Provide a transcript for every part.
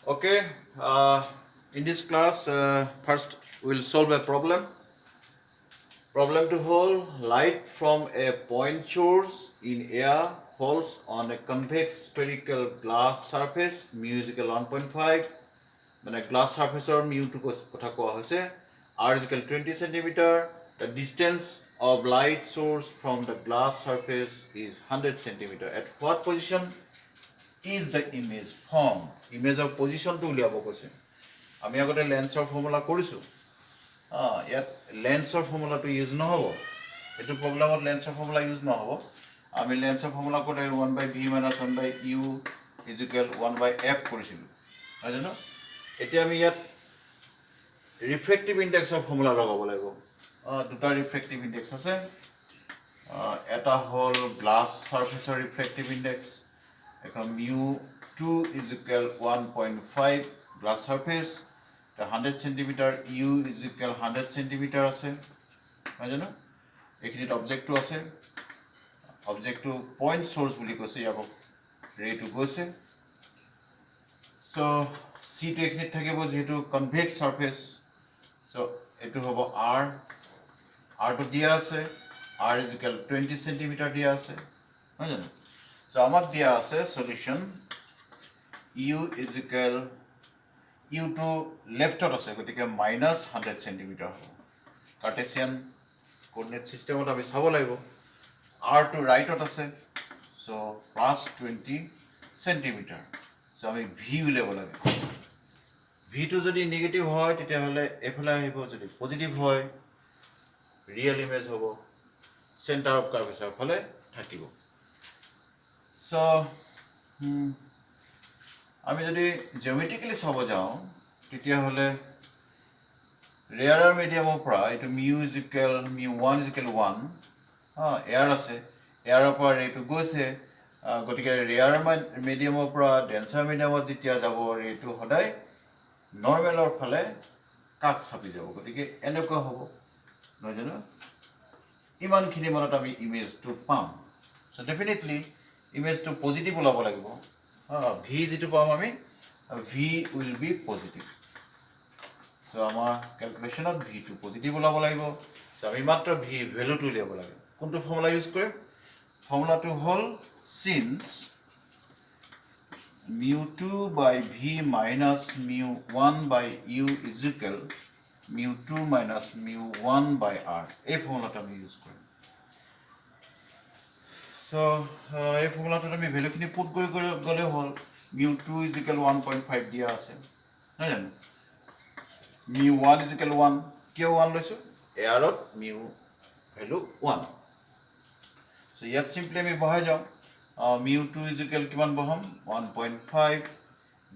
Okay, in this class, first we'll solve a problem. Problem to hold light from a point source in air falls on a convex spherical glass surface, mu is equal 1.5. মানে glass surface or mu to কথা কোৱা হৈছে r is equal 20 centimeter. The distance of light source from the glass surface is 100 centimeter. At what position is the image formed? Image of position to উলিয়াব কৈছে আমি আগতে লেন্সৰ formula কৰিছো ইয়াত লেন্সৰ ফৰ্মুলাটো use নহব এটো প্ৰবলেমত লেন্সৰ ফৰ্মুলা ইউজ নহব আমি লেন্সৰ ফৰ্মুলা কোতে 1/v - 1/u = 1/f কৰিছিলো হয় জানো এতিয়া আমি ইয়াত ৰিফ্ৰেক্টিভ ইনডেক্সৰ ফৰ্মুলা লগাব লাগিব দুটা ৰিফ্ৰেক্টিভ ইনডেক্স আছে এটা হল গ্লাস সাৰফেসৰ ৰিফ্ৰেক্টিভ ইনডেক্স এখন mu2 = 1.5 glass surface 100 centimeter u = 100 centimeter আছে হয় জানো এখিনিত অবজেক্টটো আছে অবজেক্টটো পয়েন্ট সোর্স বুলি কৈছে ইয়াক ৰেটো গৈছে সো c টো এখিনিত থাকিব যেহেতু কনভেক্স সারফেস সো এটো হ'ব r টো দিয়া আছে r = 20 centimeter দিয়া আছে হয় জানো সো আমাক দিয়া আছে সলিউশন u to লেফটত আছে গতিকে -100 centimeter হ'ব কার্টেসিয়ান কোঅর্ডিনেট সিস্টেমত আমি চাব লাগিব r to রাইটত আছে সো +20 centimeter সো আমি v উলিয়াব লাগিব v to যদি নেগেটিভ হয় তেতিয়া হলে এফালে আহিব যদি পজিটিভ হয় রিয়েল ইমেজ হ'ব সেন্টার অফ কার্ভেচার ফলে থাকিব সো আমি যদি জিওমেট্রিক্যালি চাব যাও তেতিয়া হলে রেয়ার মিডিয়ামৰ পৰা এটো mu1 = 1 এয়াৰ আছে এয়াৰৰ পৰা ৰেটো গৈছে গতিকে ৰেয়াৰ মিডিয়ামৰ পৰা ডেন্সাৰ মিডিয়ামত যেতিয়া যাব ৰেটো সদায় নৰমালৰ ফালে কাট চাপি যাব গতিকে এনেকুৱা হ'ব নহয় জানো ইমানখিনি মানত আমি ইমেজটো পাম সো ডেফিনেটলি ইমেজটো পজিটিভ ওলাব লাগিব v যেটো পাম আমি v will be positive so আমাৰ ক্যালকুলেশনত v টো পজিটিভ ওলাব লাগিব সো আমি মাত্ৰ v ভ্যালুটো উলিয়াব লাগে কোনটো ফৰ্মুলা ইউজ কৰে ফৰ্মুলাটো হল since mu2 by v minus mu1 by u is equal mu2 minus mu1 by r এই ফৰ্মুলাটো আমি ইউজ কৰিম সো এই ফৰ্মুলাটো আমি ভ্যালুখিনি পুট কৰি গলে হল mu2 = 1.5 দিয়া আছে নহয় জানো mu1 = 1 কিয় 1 লৈছো এয়াৰত mu ভ্যালু 1 সো ইয়াত সিম্পলি আমি বহাই যাও mu2 = কিমান বহাম 1.5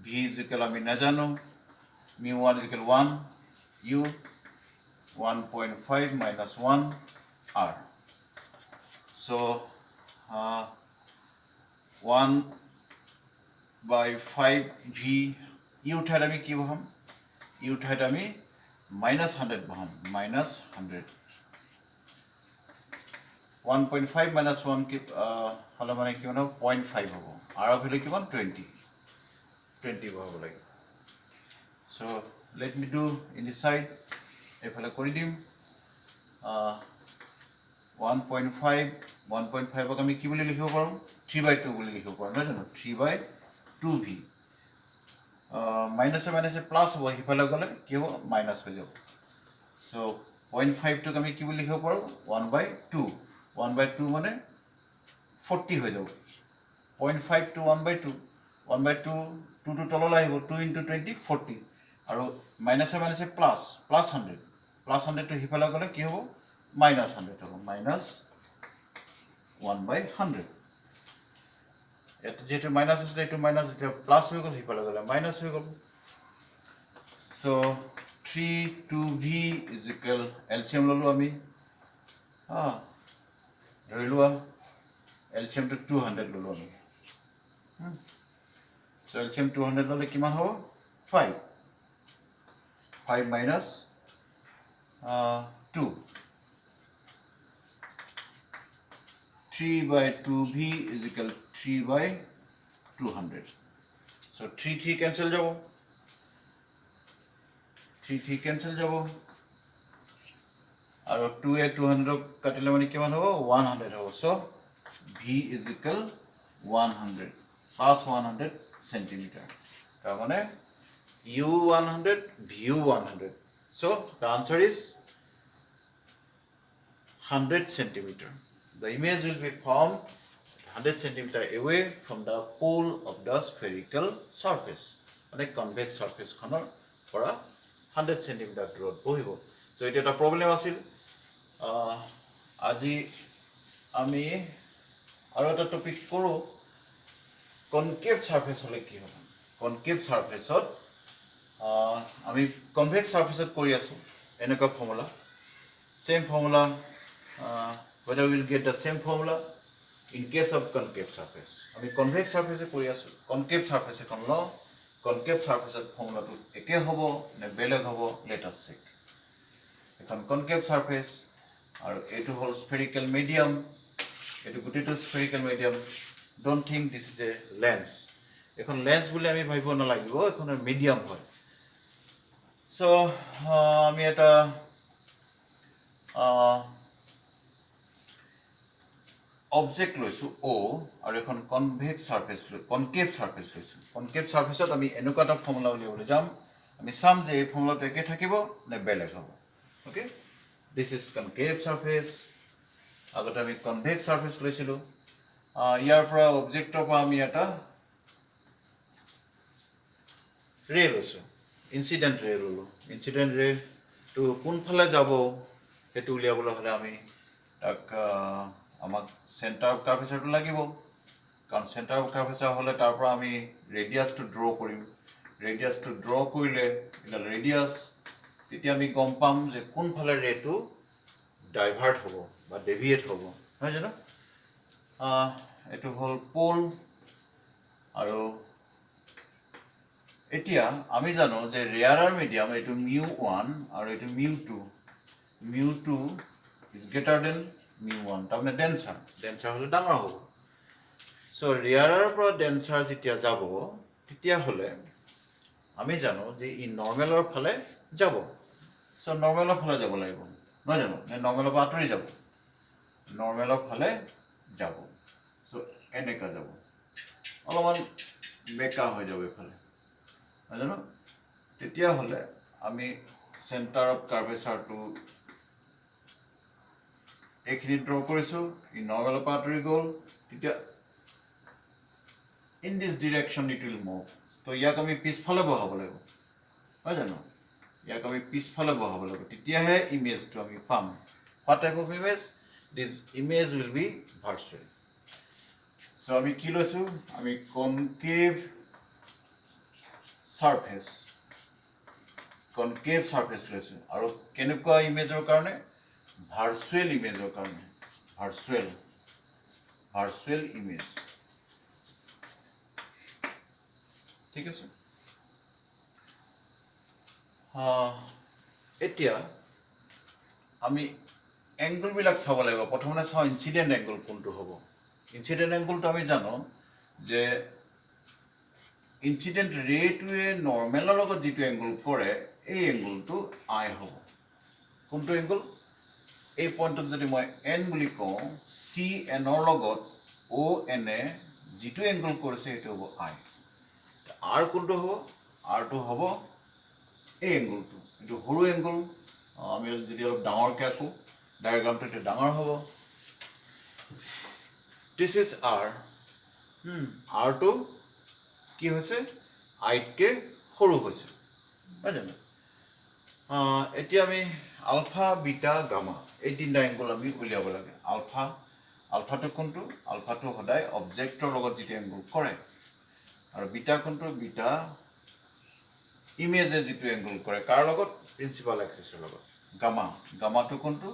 v = আমি নাজানো mu1 = 1 u 1.5 minus 1 r so 1/5 v u ঠাইত আমি কি বহাম u ঠাইত আমি -100 বহাম -100 1.5 minus 1 কি হলে মানে কি হ'ব 0.5 হ'ব r অফ ভ্যালু কিমান 20 বহাব লাগে so let me do in this side এফালে কৰি দিম 1.5 ক আমি কি বুলি লিখিব পাৰো 3/2 বুলি লিখিব পাৰো নহয় জানো 3/2v মাইনাস মাইনাস প্লাস হ'ব হিফালে গলে কি হ'ব মাইনাস হৈ যাব সো 0.5 টোক আমি কি বুলি লিখিব পাৰো 1/2 1/2 মানে 40 হৈ যাব 0.5 to 1/2 1/2 2 to তললৈ আহিব 2 * 20 40 আৰু মাইনাস মাইনাস প্লাস 100 to হিফালে গলে কি হ'ব -100 হ'ব -1/100 এটা যেটো মাইনাস আছে এটো মাইনাস এটা প্লাস হৈ গল হিফালে গলে মাইনাস হৈ গল সো 3 2v = LCM ললো আমি ধৰিলোৱা LCM to 200 ললো আমি সো LCM 200 ললে কিমান হ'ব 5 minus 2 3/2v = 3/200 so 3 cancel যাব 3 cancel যাব আৰু 2 এ 200 কাটিলে মানে কিমান হ'ব 100 হ'ব so v is equal 100 plus 100 centimeter তাৰ মানে u 100 vu 100 so the answer is 100 centimeter the image will be formed 100 centimeter away from the pole of the spherical surface মানে convex surface খনৰ পৰা 100 centimeter দূৰত বহিব so এটা এটা problem আছিল আজি আমি আৰু এটা টপিক কৰো কনকেভ সাৰফেস হলে কি হবে কনকেভ সাৰফেসত আমি কনভেক্স সাৰফেসত কৰি আছো এনেকা formula same formula whether we will get the same formula in case of concave surface আমি convex surface কৰি আছো concave surface এখন ল concave surface formula টো একে হ'ব নে বেলেগ হ'ব let us check এখন concave surface আৰু এটো হল spherical medium এটো গুটেটো spherical medium don't think this is a lens এখন lens বুলি আমি ভাবিব না লাগিব এখন মিডিয়াম হয় so আমি এটা object লৈছো o আৰু এখন convex surface লৈ concave surface লৈছো concave surfaceত আমি এনেকুৱা এটা ফৰ্মুলা উলিয়াবলৈ যাম আমি চাম যে এই ফৰ্মুলাটো একে থাকিব নে বেলেগ হ'ব okay this is concave surface আগতে আমি convex surface লৈছিলো ইয়াৰ পৰা অবজেক্টৰ পৰা আমি এটা ৰে লৈছো ইনসিডেন্ট ৰে ললো ইনসিডেন্ট ৰে তো কোনফালে যাব হেতু উলিয়াবলৈ হলে আমি তাক আমাক center of curvature to লাগিব কারণ center of curvature হলে তারপর আমি radius to draw কৰিম radius to draw কৰিলে এটা radius তেতিয়া আমি গম পাম যে কোনফালে ৰেটো ডাইভার্ট হ'ব বা ডেভিয়েট হ'ব হয় জানো এটো হল পোল আৰু এতিয়া আমি জানো যে ৰেয়াৰাৰ মিডিয়াম এটো μ1 আৰু এটো μ2 is greater than μ1 তাৰমানে ডেন্সাৰ হলে ডাঙৰ হ'ব সো ৰেয়াৰৰ পৰা ডেন্সাৰ যেতিয়া যাব তেতিয়া হলে আমি জানো যে ই নৰমালৰ ফালে যাব সো নৰমালৰ ফালে যাব লাগিব নহয় জানো নে নৰমালৰ পৰা আঁতৰি যাব নৰমালৰ ফালে যাব সো এনেকা যাব অলপমান বেকা হৈ যাব এফালে নহয় জানো তেতিয়া হলে আমি সেন্টার অফ কাৰ্ভেচাৰটো এখিনি ড্ৰ কৰিছো ই নৰমাল পাৰ্টৰি গল তেতিয়া in this direction it will move তো ইয়াক আমি পিছফালে বহাব লাগিব হয় জানো ইয়াক আমি পিছফালে বহাব লাগিব তেতিয়াহে ইমেজটো আমি পাম what type of image this image will be virtual so আমি কি লৈছো আমি concave surface লৈছো আৰু কেনেকুৱা ইমেজৰ কাৰণে ভাৰ্চুয়াল ইমেজৰ কাৰণে ভাৰ্চুয়াল ইমেজ ঠিক আছে এতিয়া আমি এংগল বিলাক চাব লাগিব প্ৰথমে চাও ইনসিডেন্ট এংগল কোনটো হ'ব ইনসিডেন্ট এংগলটো আমি জানো যে ইনসিডেন্ট ৰেটোৱে নৰমালৰ লগত যেটো এংগল কৰে এই এংগলটো আই হ'ব কোনটো এংগল এই পয়েন্টত যদি মই n বুলি কওঁ c n ৰ লগত o n এ যেটো এংগল কৰিছে এটো হ'ব i r কোনটো হ'ব r টো হ'ব এই এংগলটো এটো সৰু এংগল আমি যদি অলপ ডাঙৰকৈ আকো ডায়াগ্ৰামটো এটা ডাঙৰ হ'ব this is r r টো কি হৈছে i কে সৰু হৈছে হয় জানো এতিয়া আমি আলফা বিটা গামা এই তিনটা এংগল আমি উলিয়াব লাগে আলফাটো কোনটো আলফাটো সদায় অবজেক্টৰ লগত যেটো এংগল কৰে আৰু বিটা কোনটো বিটা ইমেজে যেটো এংগল কৰে কাৰ লগত প্ৰিন্সিপাল এক্সিসৰ লগত গামাটো কোনটো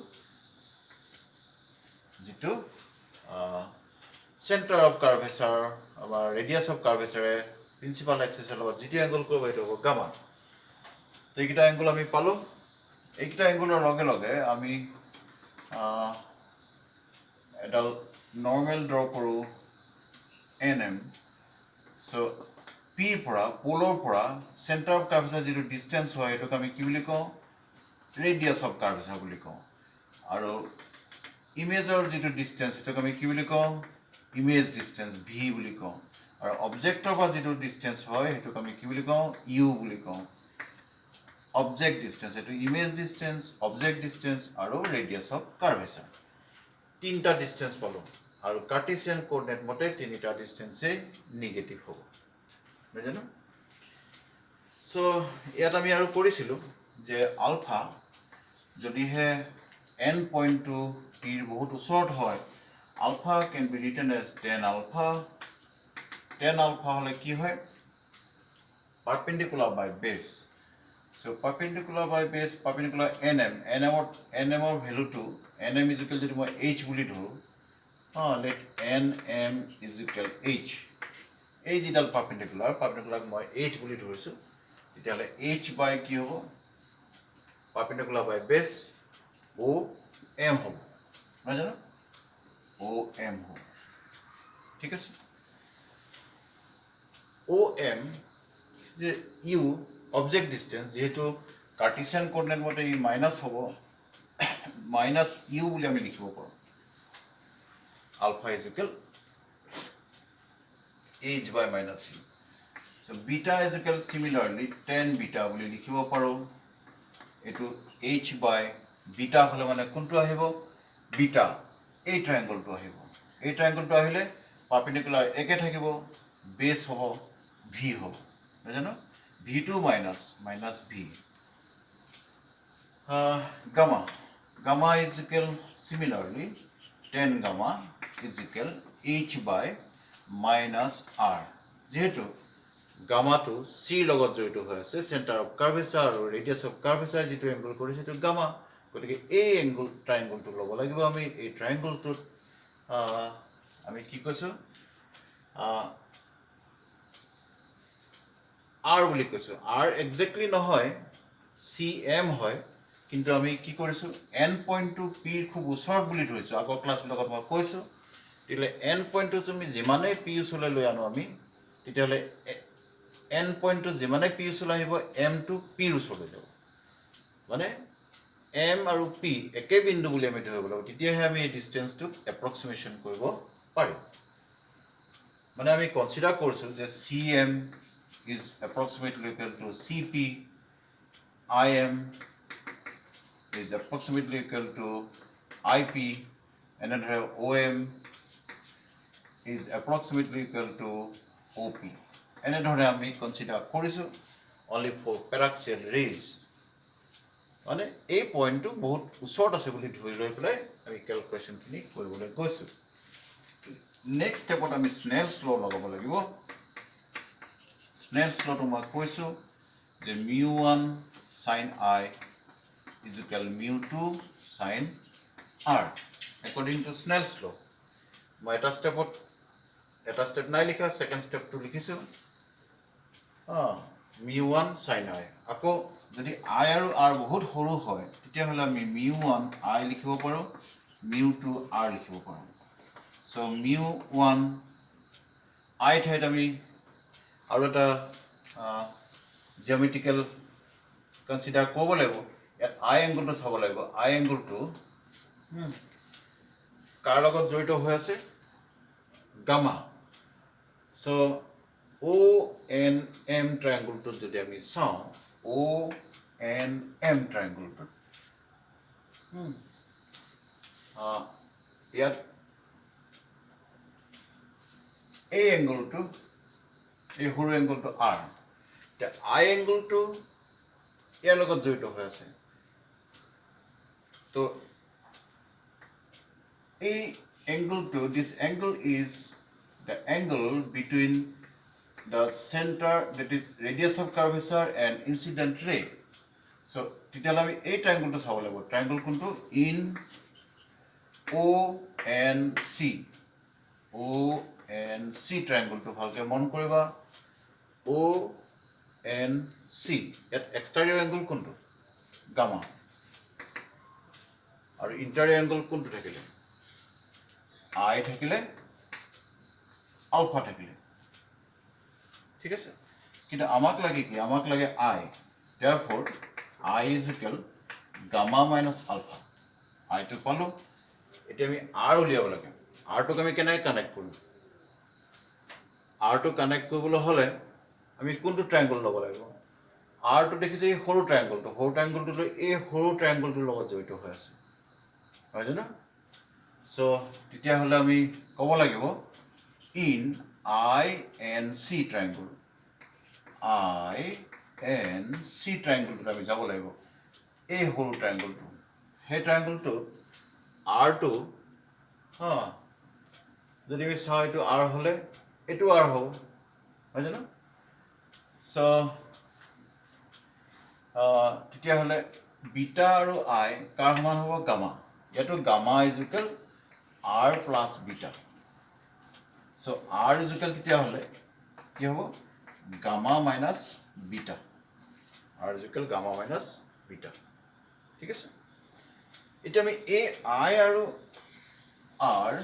যেটো সেন্টাৰ অফ কাৰ্ভেচাৰ বা ৰেডিয়াস অফ কাৰ্ভেচাৰে প্ৰিন্সিপাল এক্সিসৰ লগত যেটো এংগল কৰিব এটো হ'ব গামা তো এইটা এংগল আমি পালো এইটা এংগলৰ লগে লগে আমি এডাল নৰমাল ড্ৰ কৰো nm সো P পৰা পোলৰ পৰা সেন্টাৰ অফ কাৰ্ভেচাৰ যেটো ডিসটেন্স হয় এটোক আমি কি বুলি কওঁ ৰেডিয়াস অফ কাৰ্ভেচাৰ বুলি কওঁ আৰু ইমেজৰ যেটো ডিসটেন্স এটোক আমি কি বুলি কওঁ ইমেজ ডিসটেন্স v বুলি কওঁ আৰু অবজেক্টৰ পৰা যেটো ডিসটেন্স হয় এটোক আমি কি বুলি কওঁ u বুলি কওঁ অবজেক্ট ডিসটেন্স এটো ইমেজ ডিসটেন্স অবজেক্ট ডিসটেন্স আৰু ৰেডিয়াস অফ কাৰ্ভেচাৰ তিনটা ডিসটেন্স পালো আৰু কাৰ্টেছিয়ান কোঅৰ্ডিনেট মতে তিনিটা ডিসটেন্সে নেগেটিভ হ'ব বুঝেনো সো ইয়াত আমি আৰু কৰিছিলো যে আলফা যদি হে n পইণ্ট টু p ৰ বহুত ওচৰত হয় alpha can be written as tan alpha হলে কি হয় perpendicular by base so perpendicular by base perpendicular nm or value to nm is equal to h বুলি ধৰো let nm is equal h এই যেডাল perpendicular মই h বুলি ধৰিছো তেতিয়ালে h by কি হ'ব perpendicular by base o m হ'ব নহয় জানো o m হ'ব ঠিক আছে o m যে u object distance যেহেতু কার্টেসিয়ান কোঅর্ডিনেট মতে ই মাইনাস হ'ব মাইনাস u বুলি আমি লিখিব পাৰো alpha is equal h by minus u so beta is equal similarly tan beta বুলি লিখিব পাৰো এটো h by beta হলে মানে কোনটো আহিব beta এই ট্রায়াঙ্গলটো আহিব এই ট্রায়াঙ্গলটো আহিলে পারপেন্ডিকুলার একে থাকিব বেস হ'ব v হ'ব বুঝানো v2 minus v gamma is equal similarly tan gamma is equal h by minus r যেহেতু gamma to c লগত জড়িত হৈ আছে সেন্টার অফ কার্ভেচার আৰু ৰেডিয়াস অফ কাৰ্ভেচাৰ যেটো এংগল কৰিছে তো gamma গতিকে এই এংগল ট্রায়াঙ্গলটো ল'ব লাগিব আমি এই ট্রায়াঙ্গলটো আমি কি কৈছো r বুলি কৈছো r এক্স্যাক্টলি নহয় cm হয় কিন্তু আমি কি কৰিছো n পইণ্ট টু p ৰ খুব ওচৰত বুলি ধৰিছো আগৰ ক্লাছ লগত মই কৈছো তেলে n পইণ্ট টু তুমি যিমানে p ওচৰলৈ লৈ আনো আমি তেতিয়ালে n পইণ্ট টু যিমানে p ওচৰলৈ আহিব m টু p ৰ ওচৰলৈ যাব মানে m আৰু p একে বিন্দু বুলি আমি ধৰিব লাগিব তেতিয়াহে আমি এই ডিসটেন্সটো এপ্ৰক্সিমেশন কৰিব পাৰিম মানে আমি কনসিডাৰ কৰিছো যে cm is approximately equal to cp im is approximately equal to ip and then om is approximately equal to op and then আমি consider কৰিছো only for paraxial rays মানে এই পয়েন্টটো বহুত ওচৰত আছে বুলি ধৰি লৈ পেলাই আমি ক্যালকুলেশন খিনি কৰিবলৈ গৈছো নেক্সট স্টেপত আমি স্নেলস ল লগাব লাগিব Snell's law to মই কৈছো যে mu1 sin I is equal mu2 sin R according to Snell's law মই এটা স্টেপ নাই লিখা সেকেন্ড স্টেপটো লিখিছো mu1 sin I আকৌ যদি I আৰু R বহুত সৰু হয় তেতিয়া হলে আমি mu1 I লিখিব পাৰো mu2 R লিখিব পাৰো so mu1 I ঠাইত আমি আৰু এটা জিওমেট্ৰিক্যাল কনসিডাৰ কৰিব লাগিব ইয়াত আই এংগলটো চাব লাগিব আই এংগলটো কাৰ লগত জড়িত হৈ আছে গামা সো ও এন এম ট্রায়াঙ্গলটো যদি আমি চাও ও এন এম ট্রায়াঙ্গলটো ইয়াত এই এংগলটো এই সৰু এংগলটো r তে আই এংগলটো ইয়াৰ লগত জড়িত হৈ আছে তো এই এংগলটো this angle is the angle between the center that is radius of curvature and incident ray so তেতিয়ালে আমি এই ট্রায়াঙ্গলটো চাব লাগিব ট্রায়াঙ্গল কোনটো in ONC ট্রায়াঙ্গলটো ভালকে মন কৰিবা ONC at exterior angle কোনটো gamma আৰু interior angle কোনটো থাকিলে I থাকিলে alpha থাকিলে ঠিক আছে কিন্তু আমাক লাগে কি আমাক লাগে I therefore I is equal gamma minus alpha I to পালো এতিয়া আমি R উলিয়াব লাগে R টোক আমি কেনে কানেক্ট কৰিম R টো কানেক্ট কৰিবলৈ হলে আমি কোনটো ট্ৰায়াঙ্গল ল'ব লাগিব R টো দেখিছে এই সৰু ট্ৰায়াঙ্গলটো লৈ এই সৰু ট্ৰায়াঙ্গলটোৰ লগত জড়িত হৈ আছে হয় জানো সো তেতিয়া হলে আমি ক'ব লাগিব in INC triangle INC triangle আমি যাব লাগিব এই সৰু ট্ৰায়াঙ্গলটো সেই ট্ৰায়াঙ্গলটো R টো যদি আমি চাওঁ এইটো R হলে এইটো R হ'ব হয় জানো সো তেতিয়া হলে বিটা আৰু I কাৰ সমান হ'ব গামা ইয়াতো gamma is equal R plus beta so R is equal তেতিয়া হলে কি হ'ব gamma minus beta R is equal gamma minus beta ঠিক আছে এতিয়া আমি এই I আৰু R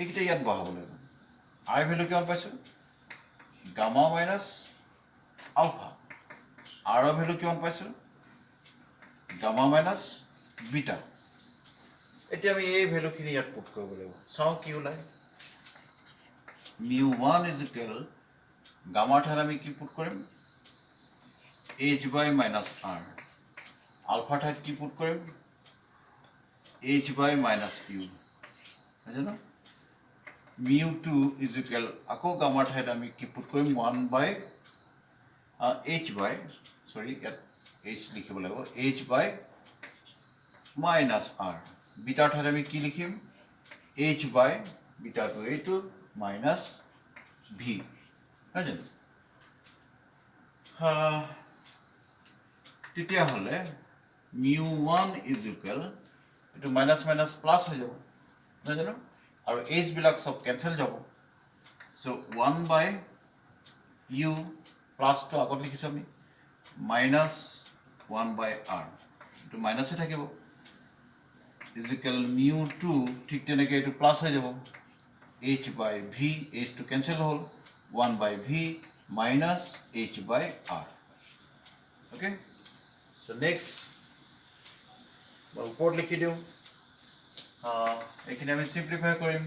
এইকেইটা ইয়াত বহাব লাগিব I ভ্যালু কিমান পাইছো গামা মাইনাস আলফা R ৰ ভ্যালু কিমান পাইছো গামা মাইনাস বিটা এতিয়া আমি এই ভ্যালুখিনি ইয়াত পুট কৰিব লাগিব চাও কি ওলাই mu1 is equal গামা ঠাইত আমি কি পুট কৰিম h by minus r ULFA ঠাইত কি পুট কৰিম h by minus u বুঝলো mu2 is equal আকৌ গামা ঠাইত আমি কি পুট কৰিম 1 by h by sorry h লিখিব লাগিব h by minus r beta ঠাইত আমি কি লিখিম h by বিটা টু এইটো minus v বুঝলেন তেতিয়া হলে mu1 is equal এটো মাইনাস মাইনাস প্লাস হৈ যাব বুঝলেন আৰু h বিলাক সব ক্যান্সেল যাব সো 1 by u প্লাস তো আগত লিখিছো আমি minus 1 by r এটো মাইনাসে থাকিব is equal mu2 ঠিক তেনেকৈ এটো প্লাস হৈ যাব h by v h to cancel hole 1 by v minus h by r okay so next report লিখি দিও এখানে আমি সিম্পলিফাই কৰিম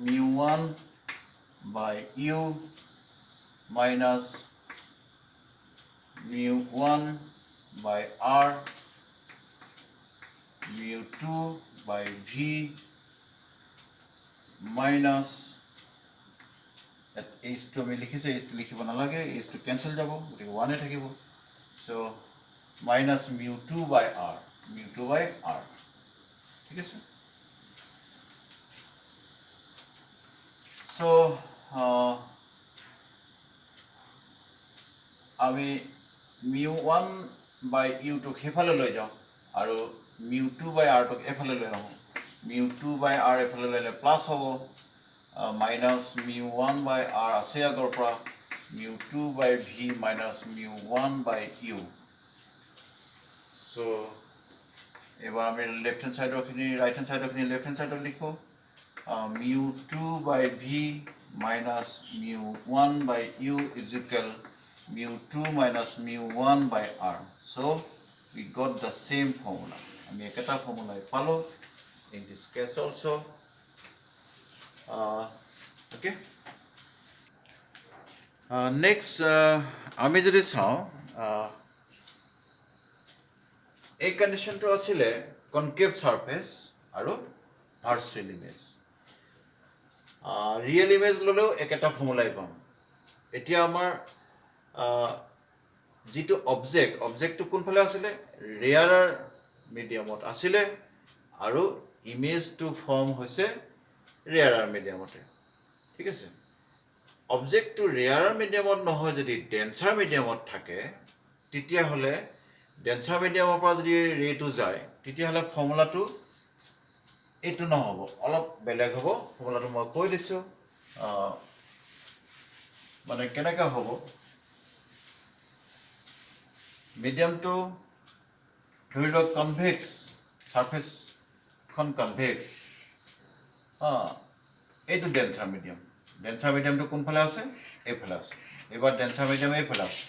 mu1 by u minus mu1 by r mu2 by v minus h to আমি লিখিছে h to লিখিব না লাগে h to cancel যাব গতি 1 এ থাকিব so minus mu2 by r ঠিক আছে so আমি mu1 by u to হেফালে লৈ যাও আৰু mu2 by r to এফালে লৈ আহো mu2 by r এফালে ললে প্লাস হ'ব minus mu1 by r আছে আগৰ পৰা mu2 by v minus mu1 by u so এবাৰ আমি লেফট হ্যান্ড সাইডৰ খিনি ৰাইট হ্যান্ড সাইডৰ খিনি লেফট হ্যান্ড সাইডৰ লিখো mu2 by v minus mu1 by u is equal mu2 minus mu1 by r so we got the same formula আমি একটা formula পালো in this case also okay next আমি যদি চাও এই কন্ডিশনটো আছিলে কনকেভ সারফেস আৰু ভাৰ্চুয়াল ইমেজ ৰিয়েল ইমেজ ললেও একটা ফৰ্মুলাই পাম এতিয়া আমাৰ যেটো অবজেক্টটো কোনফালে আছিলে ৰেয়াৰৰ মিডিয়ামত আছিলে আৰু ইমেজটো ফৰ্ম হৈছে ৰেয়াৰৰ মিডিয়ামতে ঠিক আছে অবজেক্টটো ৰেয়াৰৰ মিডিয়ামত নহয় যদি ডেন্সাৰ মিডিয়ামত থাকে তেতিয়া হলে ডেন্সাৰ মিডিয়ামৰ পৰা যদি ৰেটো যায় তেতিয়া হলে ফৰ্মুলাটো এটো নহব অলপ বেলেগ হ'ব ফৰ্মুলাটো মই কৈ দিছো মানে কেনেকা হ'ব মিডিয়ামটো ধৰি লওক কনভেক্স সাৰফেস খন কনভেক্স এইটো ডেন্সাৰ মিডিয়ামটো কোনফালে আছে এইফালে আছে এবাৰ ডেন্সাৰ মিডিয়াম এইফালে আছে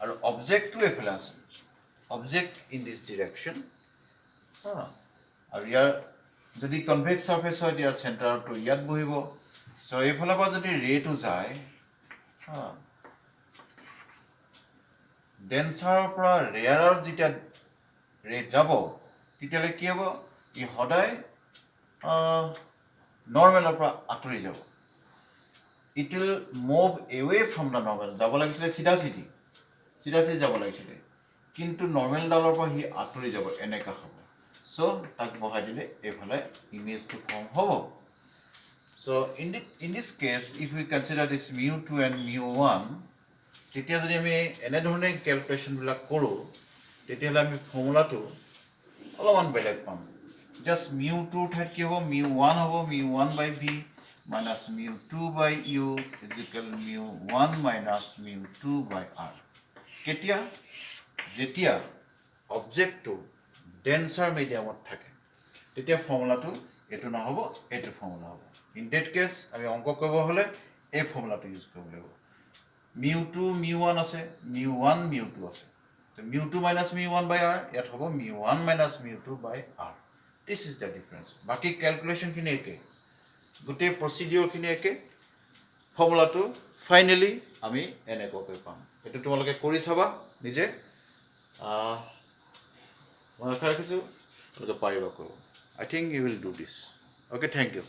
আৰু অবজেক্টটো এইফালে আছে অবজেক্ট ইন দিছ ডিৰেকশ্যন আৰু ইয়াৰ যদি কনভেক্স সাৰফেস হয় ইয়াৰ চেণ্টাৰটো ইয়াত বহিব সো এইফালৰ পৰা যদি ৰেটো যায় ডেন্সাৰৰ পৰা ৰেয়াৰৰ যেতিয়া ৰে যাব তেতিয়ালে কি হ'ব ই সদায় নৰ্মেলৰ পৰা আঁতৰি যাব it will move away from the normal যাব লাগিছিলে সিধা সিধি যাব লাগিছিলে কিন্তু নৰ্মেল ডালৰ পৰা হি আঁতৰি যাব এনেকা হ'ব সো তাক বহাই দিলে এইফালে ইমেজটো ফৰ্ম হ'ব so in this case if we consider this mu2 and mu1 তেতিয়া যদি আমি এনে ধৰণে ক্যালকুলেশন বিলাক কৰো তেতিয়ালে আমি ফৰ্মুলাটো অলপমান বেলেগ পাম just mu2 ঠাইত কি হ'ব mu1 হ'ব mu1 by v minus mu2 by u is equal mu1 minus mu2 by r কেতিয়া যেতিয়া অবজেক্টটো ডেন্সাৰ মিডিয়ামত থাকে তেতিয়া ফৰ্মুলাটো এটো নহব এটো ফৰ্মুলা হ'ব ইন দ্যাট কেস আমি অংক কৰিব হলে এই ফৰ্মুলাটো ইউজ কৰিব লাগিব mu2 mu1 আছে mu1 mu2 আছে তো mu2 minus mu1 by r ইয়াত হ'ব mu1 minus mu2 by r this is the difference বাকি ক্যালকুলেশন খিনি একে গোটে প্ৰসিডিউৰ খিনি একে ফৰ্মুলাটো ফাইনালি আমি এনেকৈ পাম এটো তোমালোকে কৰি চাবা নিজে মই আশা ৰাখিছো তোমালোকে পাৰিবা কৰিব I think you will do this okay thank you